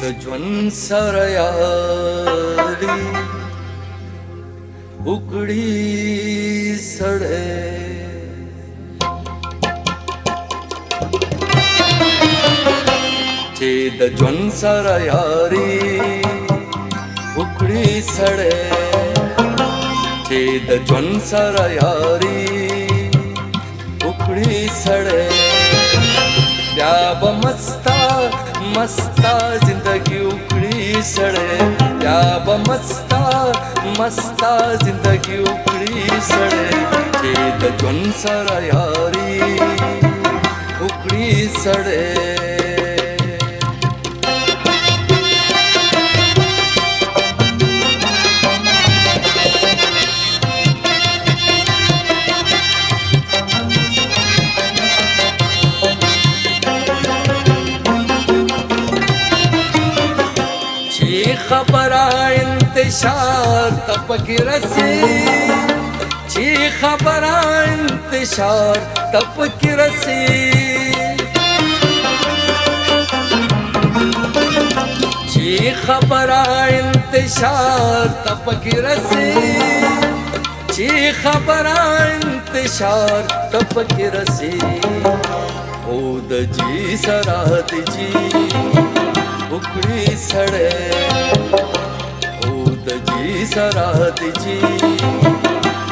د ژوند سره یاري وکړي سړی چې د ژوند سره یاري وکړي سړی چې د ژوند سره یاري وکړي سړی بیا به مستا مستا زندگی وکړي سړی بیا به مستا مستا زندگی وکړي سړی چې د ژوند سره یاري وکړي سړی خبره انتشار تپکی رسی چی خبره انتشار تپکی رسی چی خبره انتشار تپکی رسی چی خبره انتشار تپکی رسی خود جی سرات جی وکړي سړی خود جی سرات جی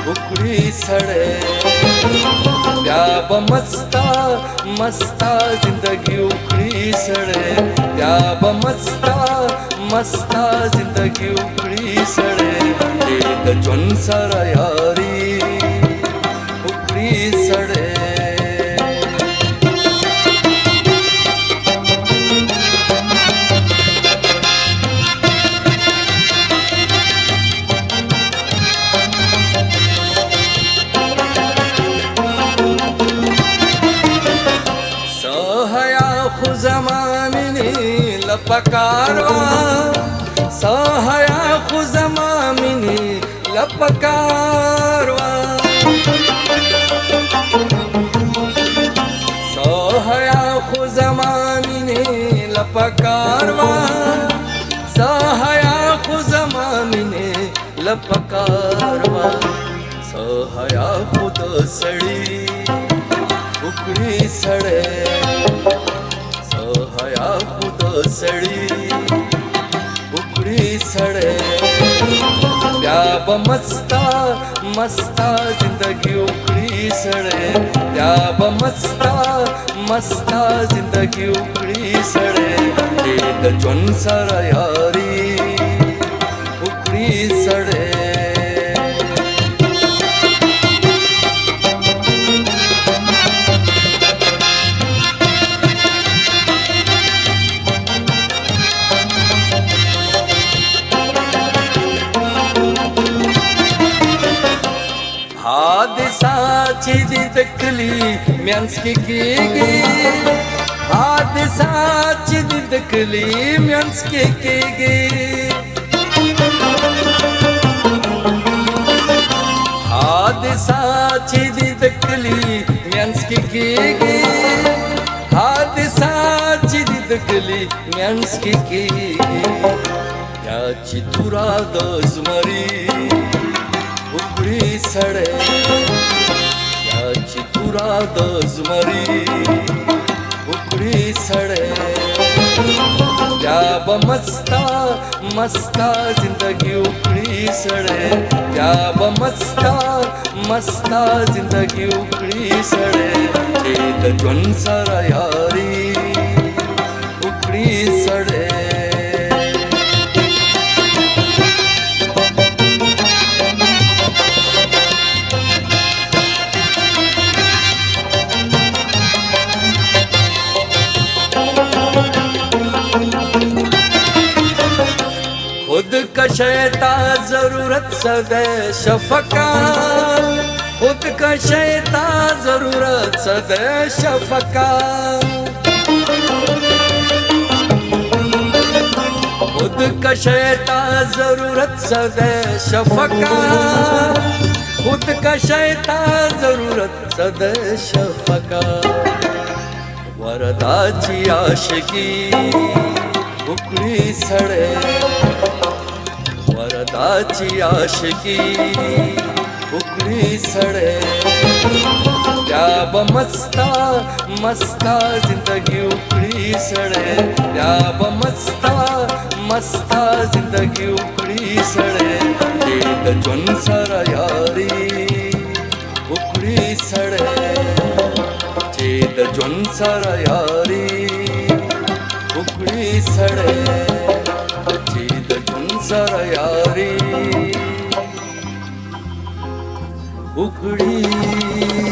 وکړي سړی بیا به مستا مستا زندگی وکړي سړی بیا به مستا مستا زندگی وکړي سړی چې د ژوند سره یاري وکړي سړی لپکاروا ساحیا خو زمامینی لپکاروا ساحیا خو زمامینی لپکاروا ساحیا خو زمامینی لپکاروا ساحیا خود سړی وکړي سړی ساحیا خود سړی وکړي سړی بیا به مستا مستا زندگی وکړي سړی بیا به مستا مستا زندگی وکړي سړی چې د ژوند سره یاري وکړي سړی حادثه چې دې د کلي منځ کې کېږي حادثه چې دې د کلي منځ کې کېږي حادثه چې دې د کلي منځ کې کېږي حادثه چې دې د کلي منځ کې کېږي یا چې تورا د زمري وکړي سړی یا چې تورا د زمري وکړي سړی بیا به مستا مستا زندگی وکړي سړی بیا به مستا مستا زندگی وکړي سړی چې د ژوند سره یاري وکړي سړی خود کشیتا ضرورت صدے شفقت خود کشیتا ضرورت صدے شفقت خود کشیتا ضرورت صدے شفقت خود کشیتا ضرورت صدے شفقت وردا چی عاشقی उकळी सडे वरदाची आशिकी उकळी सडे त्या मस्ता मस्ता जिंदगी उकळी सडे त्या मस्ता जिंदगी उकळी सडे चेत जोन्सर यारी उकळी सडे चेत जोन्सर यारी उकळी सडे चेत जोन्सर यारी उकळी